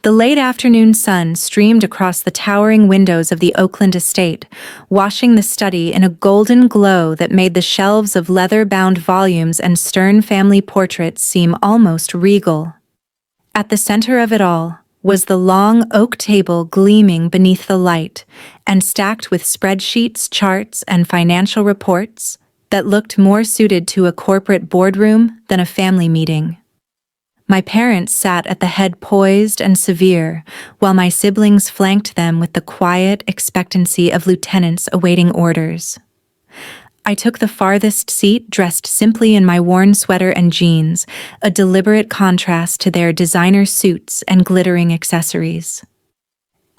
The late afternoon sun streamed across the towering windows of the Oakland estate, washing the study in a golden glow that made the shelves of leather-bound volumes and stern family portraits seem almost regal. At the center of it all was the long oak table gleaming beneath the light and stacked with spreadsheets, charts, and financial reports that looked more suited to a corporate boardroom than a family meeting. My parents sat at the head poised and severe, while my siblings flanked them with the quiet expectancy of lieutenants awaiting orders. I took the farthest seat dressed simply in my worn sweater and jeans, a deliberate contrast to their designer suits and glittering accessories.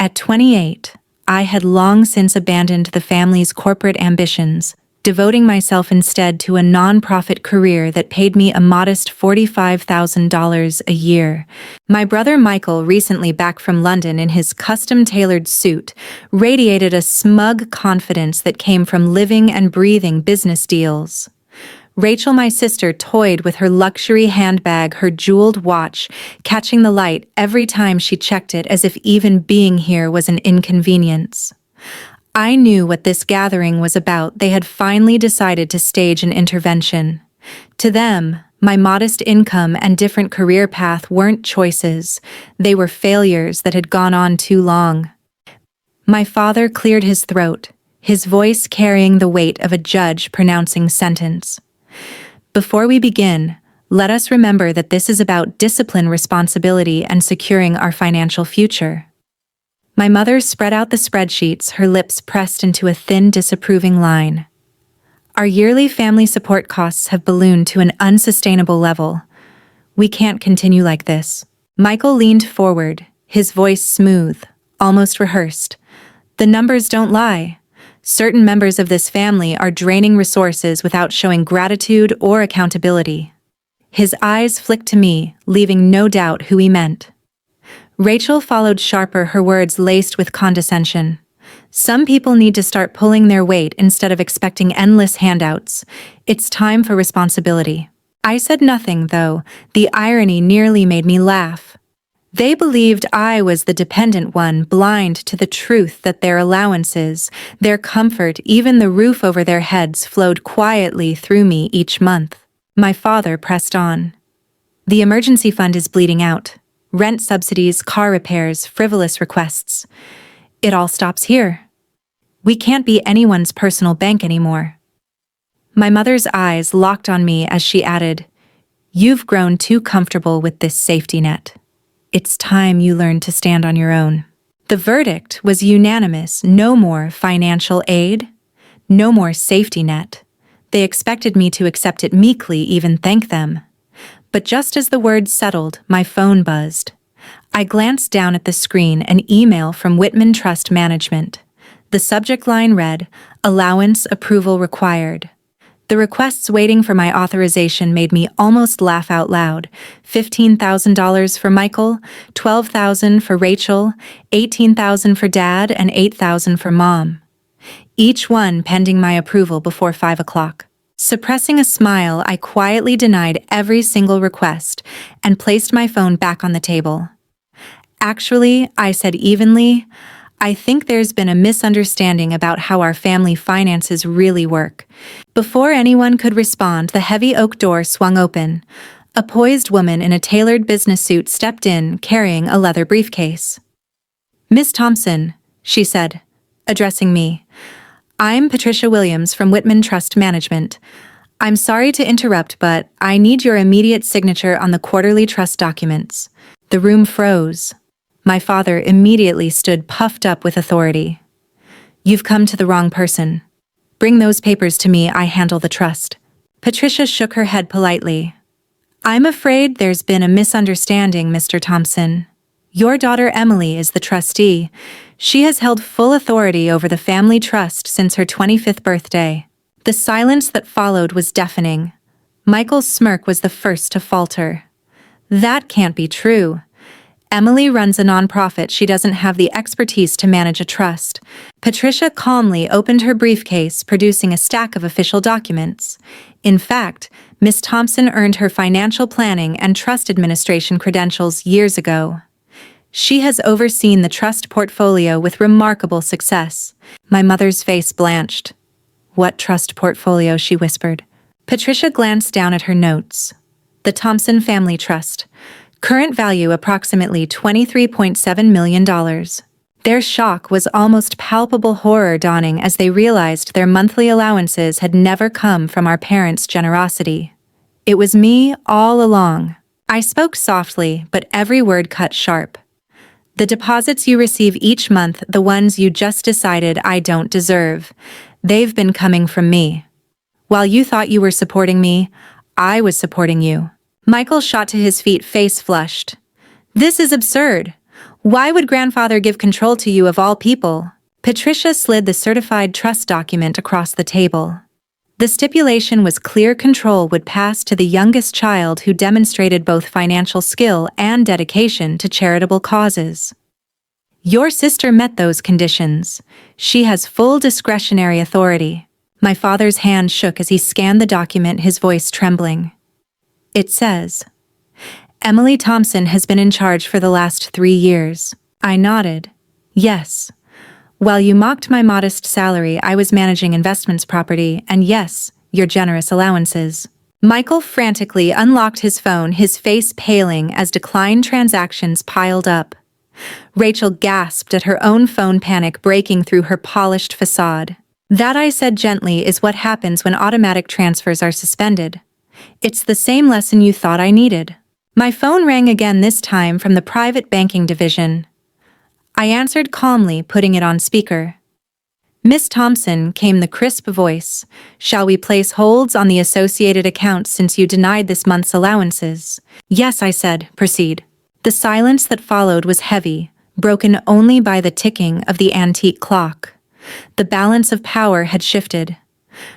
At 28, I had long since abandoned the family's corporate ambitions, devoting myself instead to a nonprofit career that paid me a modest $45,000 a year. My brother Michael, recently back from London in his custom-tailored suit, radiated a smug confidence that came from living and breathing business deals. Rachel, my sister, toyed with her luxury handbag, her jeweled watch, catching the light every time she checked it as if even being here was an inconvenience. I knew what this gathering was about. They had finally decided to stage an intervention. To them, my modest income and different career path weren't choices. They were failures that had gone on too long. My father cleared his throat, his voice carrying the weight of a judge pronouncing sentence. Before we begin, let us remember that this is about discipline, responsibility, and securing our financial future. My mother spread out the spreadsheets, her lips pressed into a thin, disapproving line. Our yearly family support costs have ballooned to an unsustainable level. We can't continue like this. Michael leaned forward, his voice smooth, almost rehearsed. The numbers don't lie. Certain members of this family are draining resources without showing gratitude or accountability. His eyes flicked to me, leaving no doubt who he meant. Rachel followed sharper, her words laced with condescension. Some people need to start pulling their weight instead of expecting endless handouts. It's time for responsibility. I said nothing, though. The irony nearly made me laugh. They believed I was the dependent one, blind to the truth that their allowances, their comfort, even the roof over their heads flowed quietly through me each month. My father pressed on. The emergency fund is bleeding out. Rent subsidies, car repairs, frivolous requests. It all stops here. We can't be anyone's personal bank anymore. My mother's eyes locked on me as she added, "You've grown too comfortable with this safety net. It's time you learn to stand on your own." The verdict was unanimous. No more financial aid, no more safety net. They expected me to accept it meekly, even thank them. But just as the words settled, my phone buzzed. I glanced down at the screen, an email from Whitman Trust Management. The subject line read, "Allowance approval required." The requests waiting for my authorization made me almost laugh out loud. $15,000 for Michael, $12,000 for Rachel, $18,000 for Dad, and $8,000 for Mom. Each one pending my approval before 5 o'clock. Suppressing a smile, I quietly denied every single request and placed my phone back on the table. "Actually," I said evenly, "I think there's been a misunderstanding about how our family finances really work." Before anyone could respond, the heavy oak door swung open. A poised woman in a tailored business suit stepped in, carrying a leather briefcase. "Miss Thompson," she said, addressing me. "I'm Patricia Williams from Whitman Trust Management. I'm sorry to interrupt, but I need your immediate signature on the quarterly trust documents." The room froze. My father immediately stood puffed up with authority. "You've come to the wrong person. Bring those papers to me, I handle the trust." Patricia shook her head politely. "I'm afraid there's been a misunderstanding, Mr. Thompson. Your daughter Emily is the trustee. She has held full authority over the family trust since her 25th birthday." The silence that followed was deafening. Michael's smirk was the first to falter. "That can't be true. Emily runs a nonprofit. She doesn't have the expertise to manage a trust." Patricia calmly opened her briefcase, producing a stack of official documents. In fact, Miss Thompson earned her financial planning and trust administration credentials years ago. She has overseen the trust portfolio with remarkable success. My mother's face blanched. What trust portfolio? She whispered. Patricia glanced down at her notes. The Thompson Family Trust. Current value approximately $23.7 million. Their shock was almost palpable horror dawning as they realized their monthly allowances had never come from our parents' generosity. It was me all along. I spoke softly, but every word cut sharp. The deposits you receive each month, the ones you just decided I don't deserve, they've been coming from me. While you thought you were supporting me, I was supporting you. Michael shot to his feet, face flushed. This is absurd. Why would grandfather give control to you of all people? Patricia slid the certified trust document across the table. The stipulation was clear: control would pass to the youngest child who demonstrated both financial skill and dedication to charitable causes. Your sister met those conditions. She has full discretionary authority. My father's hand shook as he scanned the document, his voice trembling. It says, Emily Thompson has been in charge for the last 3 years. I nodded. Yes. While you mocked my modest salary, I was managing investments property, and yes, your generous allowances. Michael frantically unlocked his phone, his face paling as declined transactions piled up. Rachel gasped at her own phone, panic breaking through her polished facade. That, I said gently, is what happens when automatic transfers are suspended. It's the same lesson you thought I needed. My phone rang again, this time from the private banking division. I answered calmly, putting it on speaker. Miss Thompson, came the crisp voice. Shall we place holds on the associated accounts since you denied this month's allowances? Yes, I said. Proceed. The silence that followed was heavy, broken only by the ticking of the antique clock. The balance of power had shifted.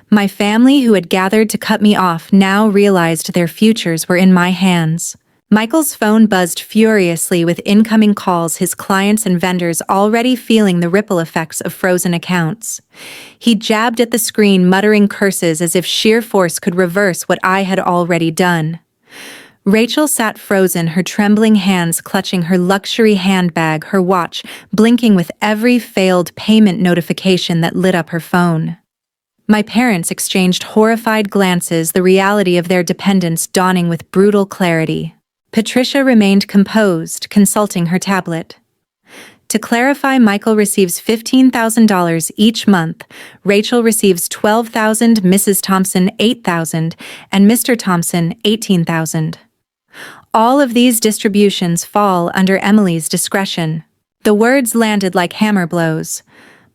My family, who had gathered to cut me off, now realized their futures were in my hands. Michael's phone buzzed furiously with incoming calls, his clients and vendors already feeling the ripple effects of frozen accounts. He jabbed at the screen, muttering curses as if sheer force could reverse what I had already done. Rachel sat frozen, her trembling hands clutching her luxury handbag, her watch blinking with every failed payment notification that lit up her phone. My parents exchanged horrified glances, the reality of their dependence dawning with brutal clarity. Patricia remained composed, consulting her tablet. To clarify, Michael receives $15,000 each month, Rachel receives $12,000, Mrs. Thompson $8,000, and Mr. Thompson $18,000. All of these distributions fall under Emily's discretion. The words landed like hammer blows.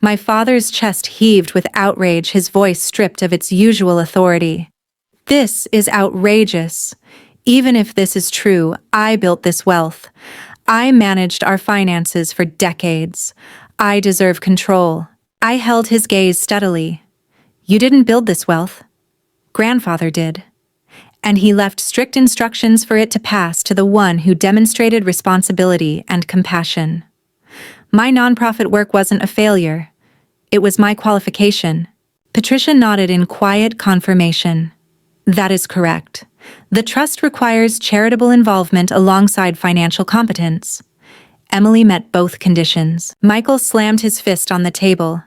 My father's chest heaved with outrage, his voice stripped of its usual authority. This is outrageous. Even if this is true, I built this wealth. I managed our finances for decades. I deserve control. I held his gaze steadily. You didn't build this wealth. Grandfather did. And he left strict instructions for it to pass to the one who demonstrated responsibility and compassion. My nonprofit work wasn't a failure. It was my qualification. Patricia nodded in quiet confirmation. That is correct. The trust requires charitable involvement alongside financial competence. Emily met both conditions. Michael slammed his fist on the table.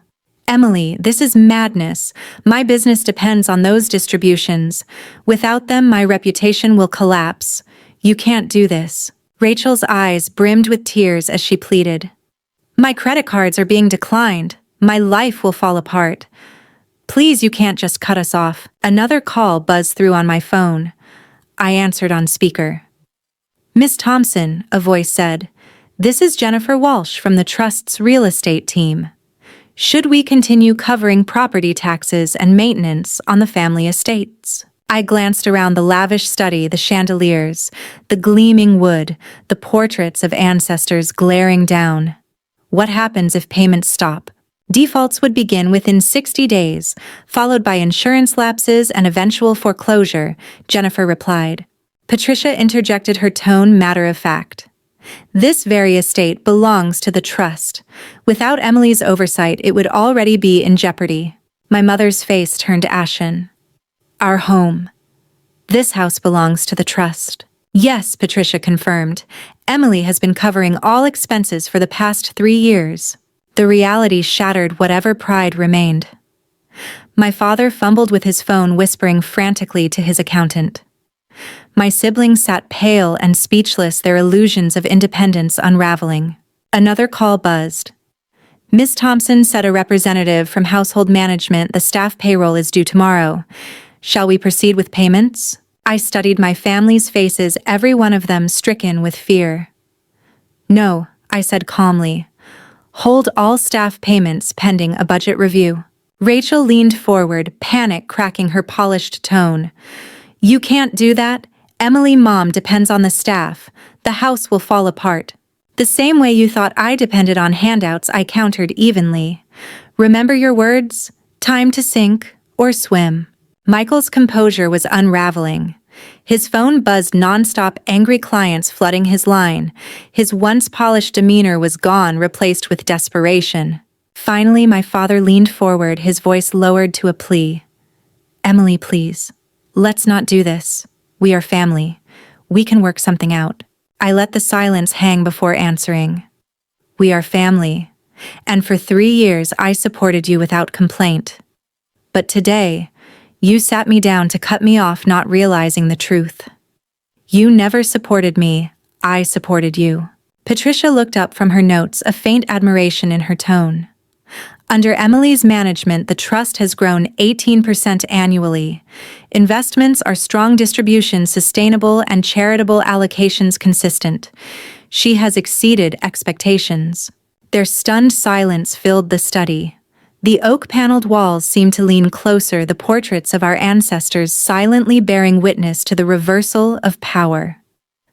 Emily, this is madness. My business depends on those distributions. Without them, my reputation will collapse. You can't do this. Rachel's eyes brimmed with tears as she pleaded. My credit cards are being declined. My life will fall apart. Please, you can't just cut us off. Another call buzzed through on my phone. I answered on speaker. Miss Thompson, a voice said, this is Jennifer Walsh from the Trust's real estate team. Should we continue covering property taxes and maintenance on the family estates? I glanced around the lavish study, the chandeliers, the gleaming wood, the portraits of ancestors glaring down. What happens if payments stop? Defaults would begin within 60 days, followed by insurance lapses and eventual foreclosure, Jennifer replied. Patricia interjected, her tone matter of fact. This very estate belongs to the trust. Without Emily's oversight, it would already be in jeopardy. My mother's face turned ashen. Our home. This house belongs to the trust. Yes, Patricia confirmed. Emily has been covering all expenses for the past 3 years. The reality shattered whatever pride remained. My father fumbled with his phone, whispering frantically to his accountant. My siblings sat pale and speechless, their illusions of independence unraveling. Another call buzzed. Miss Thompson, said a representative from household management, the staff payroll is due tomorrow. Shall we proceed with payments? I studied my family's faces, every one of them stricken with fear. No, I said calmly. Hold all staff payments pending a budget review. Rachel leaned forward, panic cracking her polished tone. You can't do that. Emily, Mom depends on the staff. The house will fall apart. The same way you thought I depended on handouts, I countered evenly. Remember your words? Time to sink or swim. Michael's composure was unraveling. His phone buzzed nonstop, angry clients flooding his line. His once polished demeanor was gone, replaced with desperation. Finally, my father leaned forward, his voice lowered to a plea. Emily, please. Let's not do this. We are family. We can work something out. I let the silence hang before answering. We are family. And for 3 years I supported you without complaint. But today, you sat me down to cut me off, not realizing the truth. You never supported me. I supported you. Patricia looked up from her notes, a faint admiration in her tone. Under Emily's management, the trust has grown 18% annually. Investments are strong, distributions sustainable, and charitable allocations consistent. She has exceeded expectations. Their stunned silence filled the study. The oak-paneled walls seemed to lean closer, the portraits of our ancestors silently bearing witness to the reversal of power.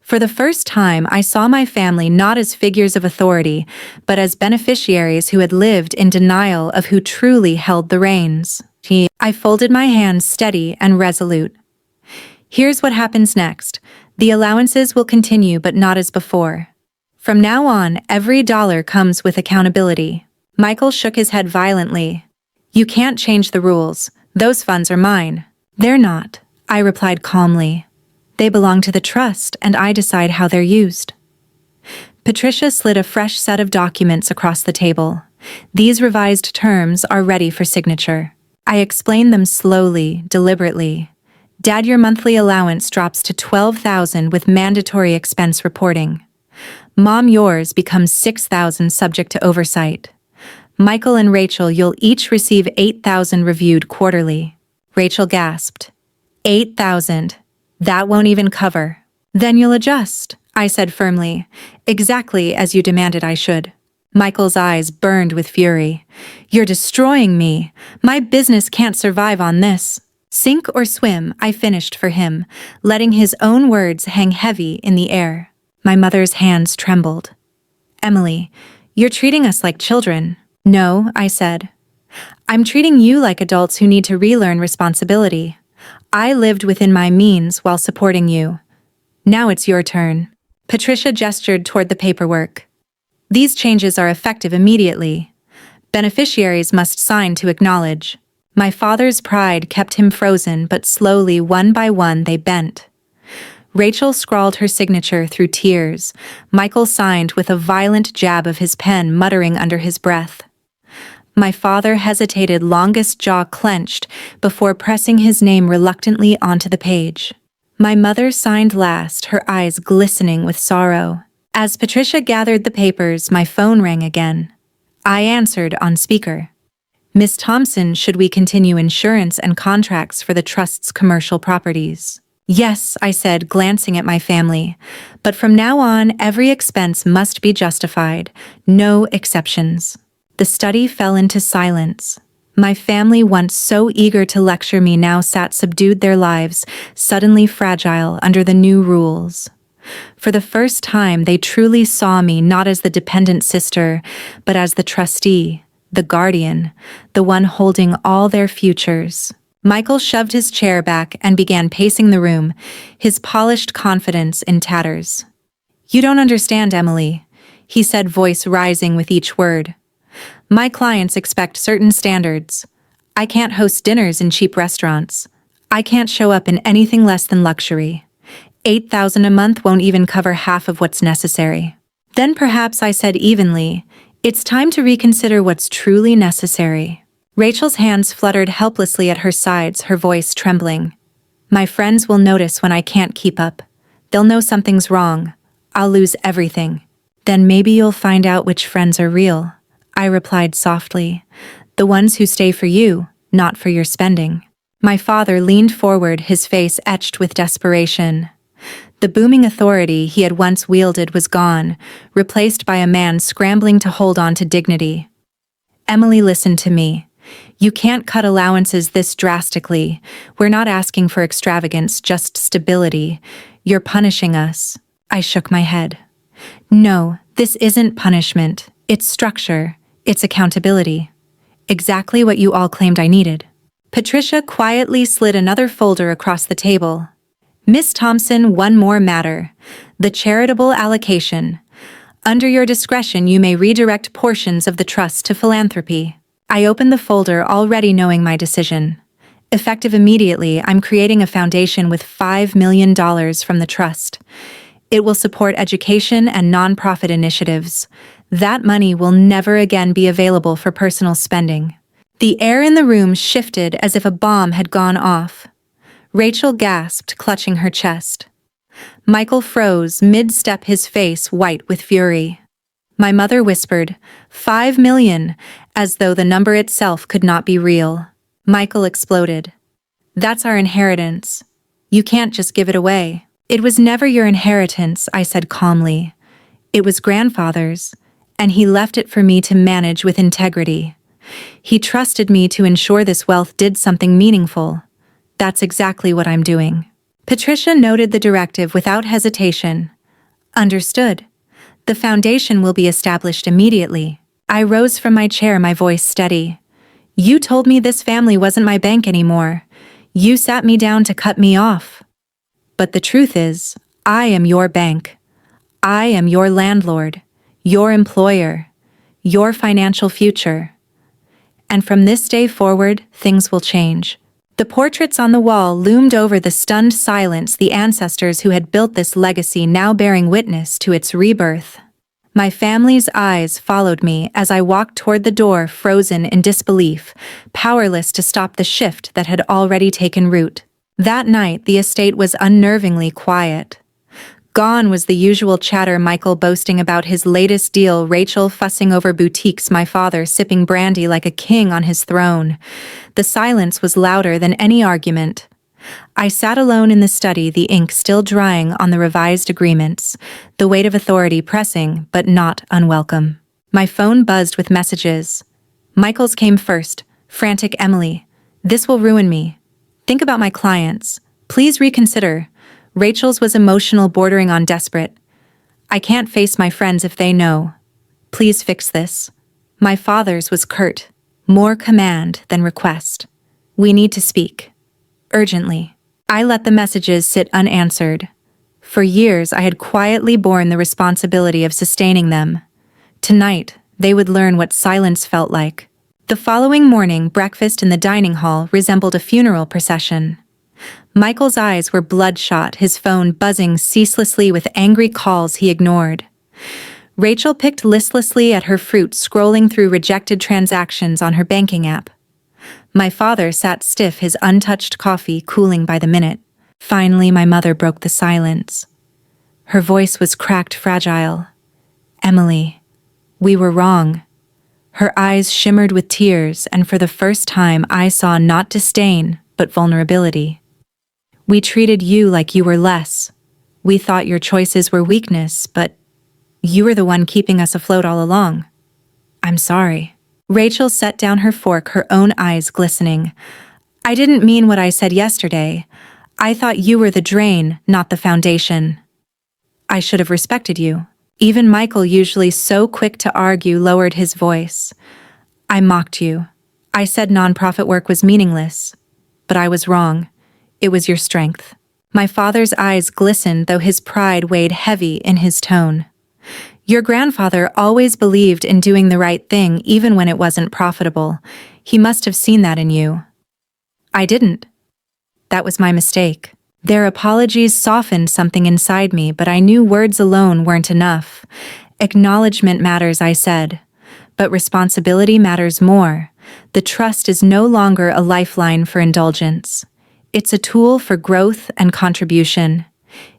For the first time, I saw my family not as figures of authority, but as beneficiaries who had lived in denial of who truly held the reins. I folded my hands, steady and resolute. Here's what happens next. The allowances will continue, but not as before. From now on, every dollar comes with accountability. Michael shook his head violently. You can't change the rules. Those funds are mine. They're not, I replied calmly. They belong to the trust, and I decide how they're used. Patricia slid a fresh set of documents across the table. These revised terms are ready for signature. I explained them slowly, deliberately. Dad, your monthly allowance drops to $12,000 with mandatory expense reporting. Mom, yours becomes $6,000 subject to oversight. Michael and Rachel, you'll each receive $8,000 reviewed quarterly. Rachel gasped. $8,000. That won't even cover. Then you'll adjust, I said firmly, exactly as you demanded I should. Michael's eyes burned with fury. You're destroying me. My business can't survive on this. Sink or swim, I finished for him, letting his own words hang heavy in the air. My mother's hands trembled. Emily, you're treating us like children. No, I said. I'm treating you like adults who need to relearn responsibility. I lived within my means while supporting you. Now it's your turn. Patricia gestured toward the paperwork. These changes are effective immediately. Beneficiaries must sign to acknowledge. My father's pride kept him frozen, but slowly, one by one, they bent. Rachel scrawled her signature through tears. Michael signed with a violent jab of his pen, muttering under his breath. My father hesitated, longest jaw clenched, before pressing his name reluctantly onto the page. My mother signed last, her eyes glistening with sorrow. As Patricia gathered the papers, my phone rang again. I answered on speaker. Miss Thompson, should we continue insurance and contracts for the trust's commercial properties? Yes, I said, glancing at my family. But from now on, every expense must be justified. No exceptions. The study fell into silence. My family, once so eager to lecture me, now sat subdued, their lives suddenly fragile under the new rules. For the first time, they truly saw me not as the dependent sister, but as the trustee, the guardian, the one holding all their futures. Michael shoved his chair back and began pacing the room, his polished confidence in tatters. You don't understand, Emily, he said, voice rising with each word. My clients expect certain standards. I can't host dinners in cheap restaurants. I can't show up in anything less than luxury. $8,000 a month won't even cover half of what's necessary. Then perhaps I said evenly, it's time to reconsider what's truly necessary. Rachel's hands fluttered helplessly at her sides, her voice trembling. My friends will notice when I can't keep up. They'll know something's wrong. I'll lose everything. Then maybe you'll find out which friends are real, I replied softly. The ones who stay for you, not for your spending. My father leaned forward, his face etched with desperation. The booming authority he had once wielded was gone, replaced by a man scrambling to hold on to dignity. Emily, listen to me. You can't cut allowances this drastically. We're not asking for extravagance, just stability. You're punishing us. I shook my head. No, this isn't punishment. It's structure. It's accountability. Exactly what you all claimed I needed. Patricia quietly slid another folder across the table. Miss Thompson, one more matter. The charitable allocation. Under your discretion, you may redirect portions of the trust to philanthropy. I opened the folder, already knowing my decision. Effective immediately, I'm creating a foundation with $5 million from the trust. It will support education and nonprofit initiatives. That money will never again be available for personal spending. The air in the room shifted as if a bomb had gone off. Rachel gasped, clutching her chest. Michael froze, mid-step, his face white with fury. My mother whispered, $5 million, as though the number itself could not be real. Michael exploded. That's our inheritance. You can't just give it away. It was never your inheritance, I said calmly. It was grandfather's, and he left it for me to manage with integrity. He trusted me to ensure this wealth did something meaningful. That's exactly what I'm doing. Patricia noted the directive without hesitation. Understood. The foundation will be established immediately. I rose from my chair, my voice steady. You told me this family wasn't my bank anymore. You sat me down to cut me off. But the truth is, I am your bank. I am your landlord, your employer, your financial future. And from this day forward, things will change. The portraits on the wall loomed over the stunned silence, the ancestors who had built this legacy now bearing witness to its rebirth. My family's eyes followed me as I walked toward the door, frozen in disbelief, powerless to stop the shift that had already taken root. That night, the estate was unnervingly quiet. Gone was the usual chatter, Michael boasting about his latest deal, Rachel fussing over boutiques, my father sipping brandy like a king on his throne. The silence was louder than any argument. I sat alone in the study, the ink still drying on the revised agreements, the weight of authority pressing, but not unwelcome. My phone buzzed with messages. Michael's came first. Frantic Emily. This will ruin me. Think about my clients. Please reconsider. Rachel's was emotional, bordering on desperate. I can't face my friends if they know. Please fix this. My father's was curt. More command than request. We need to speak. Urgently. I let the messages sit unanswered. For years, I had quietly borne the responsibility of sustaining them. Tonight, they would learn what silence felt like. The following morning, breakfast in the dining hall resembled a funeral procession. Michael's eyes were bloodshot, his phone buzzing ceaselessly with angry calls he ignored. Rachel picked listlessly at her fruit, scrolling through rejected transactions on her banking app. My father sat stiff, his untouched coffee cooling by the minute. Finally, my mother broke the silence. Her voice was cracked, fragile. Emily, we were wrong. Her eyes shimmered with tears, and for the first time I saw not disdain, but vulnerability. We treated you like you were less. We thought your choices were weakness, but you were the one keeping us afloat all along. I'm sorry. Rachel set down her fork, her own eyes glistening. I didn't mean what I said yesterday. I thought you were the drain, not the foundation. I should have respected you. Even Michael, usually so quick to argue, lowered his voice. I mocked you. I said nonprofit work was meaningless. But I was wrong. It was your strength. My father's eyes glistened, though his pride weighed heavy in his tone. Your grandfather always believed in doing the right thing even when it wasn't profitable. He must have seen that in you. I didn't. That was my mistake. Their apologies softened something inside me, but I knew words alone weren't enough. Acknowledgement matters, I said. But responsibility matters more. The trust is no longer a lifeline for indulgence. It's a tool for growth and contribution.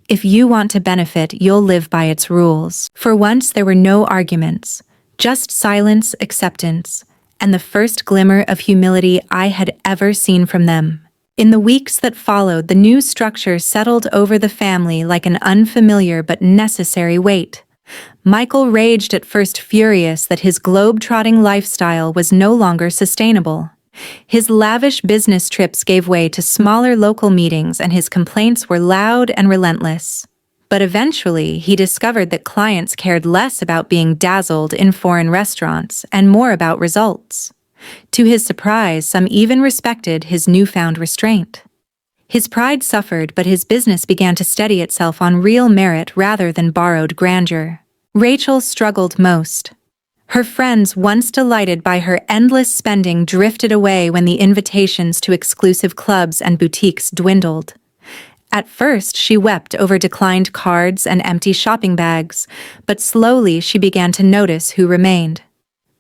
If you want to benefit, you'll live by its rules. For once, there were no arguments, just silence, acceptance, and the first glimmer of humility I had ever seen from them. In the weeks that followed, the new structure settled over the family like an unfamiliar but necessary weight. Michael raged at first, furious that his globe-trotting lifestyle was no longer sustainable. His lavish business trips gave way to smaller local meetings, and his complaints were loud and relentless. But eventually, he discovered that clients cared less about being dazzled in foreign restaurants and more about results. To his surprise, some even respected his newfound restraint. His pride suffered, but his business began to steady itself on real merit rather than borrowed grandeur. Rachel struggled most. Her friends, once delighted by her endless spending, drifted away when the invitations to exclusive clubs and boutiques dwindled. At first, she wept over declined cards and empty shopping bags, but slowly she began to notice who remained.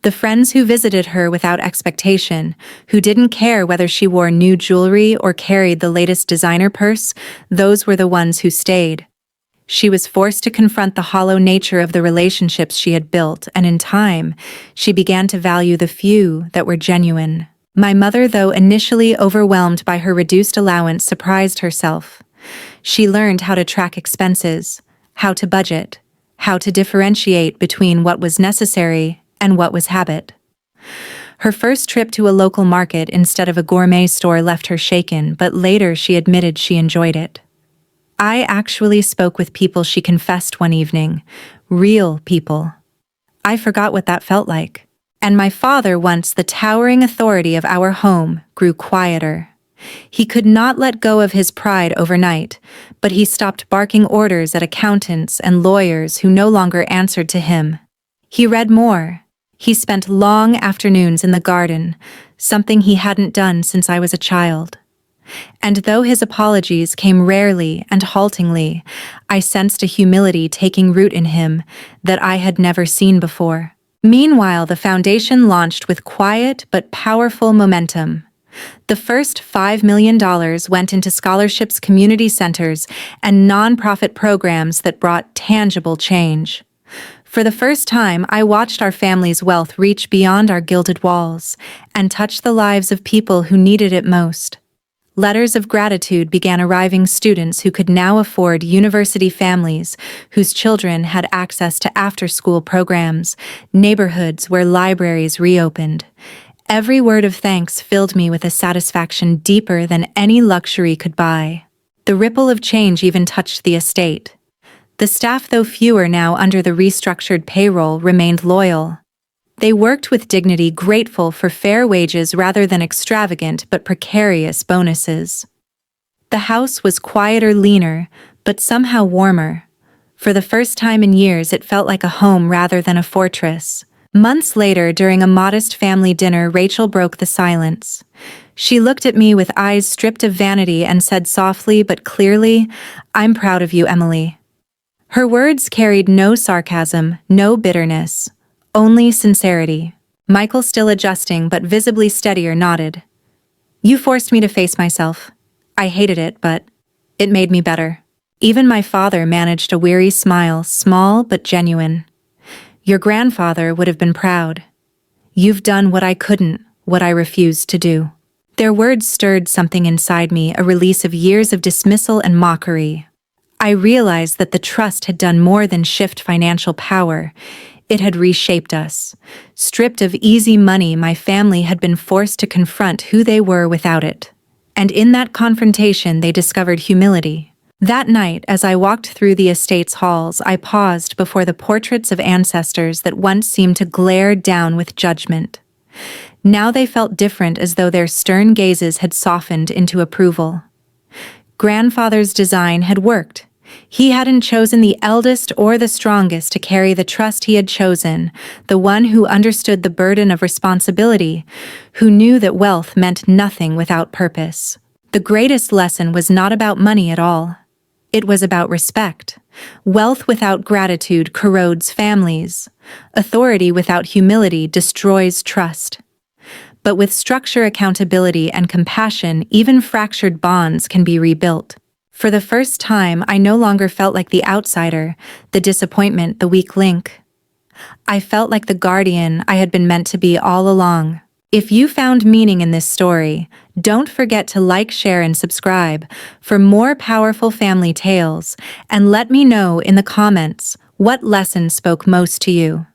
The friends who visited her without expectation, who didn't care whether she wore new jewelry or carried the latest designer purse, those were the ones who stayed. She was forced to confront the hollow nature of the relationships she had built, and in time, she began to value the few that were genuine. My mother, though initially overwhelmed by her reduced allowance, surprised herself. She learned how to track expenses, how to budget, how to differentiate between what was necessary and what was habit. Her first trip to a local market instead of a gourmet store left her shaken, but later she admitted she enjoyed it. I actually spoke with people, she confessed one evening. Real people. I forgot what that felt like. And my father, once the towering authority of our home, grew quieter. He could not let go of his pride overnight, but he stopped barking orders at accountants and lawyers who no longer answered to him. He read more. He spent long afternoons in the garden, something he hadn't done since I was a child. And though his apologies came rarely and haltingly, I sensed a humility taking root in him that I had never seen before. Meanwhile, the foundation launched with quiet but powerful momentum. The first $5 million went into scholarships, community centers, and nonprofit programs that brought tangible change. For the first time, I watched our family's wealth reach beyond our gilded walls and touch the lives of people who needed it most. Letters of gratitude began arriving, students who could now afford university, families whose children had access to after-school programs, neighborhoods where libraries reopened. Every word of thanks filled me with a satisfaction deeper than any luxury could buy. The ripple of change even touched the estate. The staff, though fewer now under the restructured payroll, remained loyal. They worked with dignity, grateful for fair wages rather than extravagant but precarious bonuses. The house was quieter, leaner, but somehow warmer. For the first time in years, it felt like a home rather than a fortress. Months later, during a modest family dinner, Rachel broke the silence. She looked at me with eyes stripped of vanity and said softly but clearly, "I'm proud of you, Emily." Her words carried no sarcasm, no bitterness, only sincerity. Michael, still adjusting but visibly steadier, nodded. "You forced me to face myself. I hated it, but it made me better." Even my father managed a weary smile, small but genuine. "Your grandfather would have been proud. You've done what I couldn't, what I refused to do." Their words stirred something inside me, a release of years of dismissal and mockery. I realized that the trust had done more than shift financial power. It had reshaped us. Stripped of easy money, my family had been forced to confront who they were without it. And in that confrontation, they discovered humility. That night, as I walked through the estate's halls, I paused before the portraits of ancestors that once seemed to glare down with judgment. Now they felt different, as though their stern gazes had softened into approval. Grandfather's design had worked. He hadn't chosen the eldest or the strongest to carry the trust. He had chosen the one who understood the burden of responsibility, who knew that wealth meant nothing without purpose. The greatest lesson was not about money at all. It was about respect. Wealth without gratitude corrodes families. Authority without humility destroys trust. But with structure, accountability, and compassion, even fractured bonds can be rebuilt. For the first time, I no longer felt like the outsider, the disappointment, the weak link. I felt like the guardian I had been meant to be all along. If you found meaning in this story, don't forget to like, share, and subscribe for more powerful family tales, and let me know in the comments what lesson spoke most to you.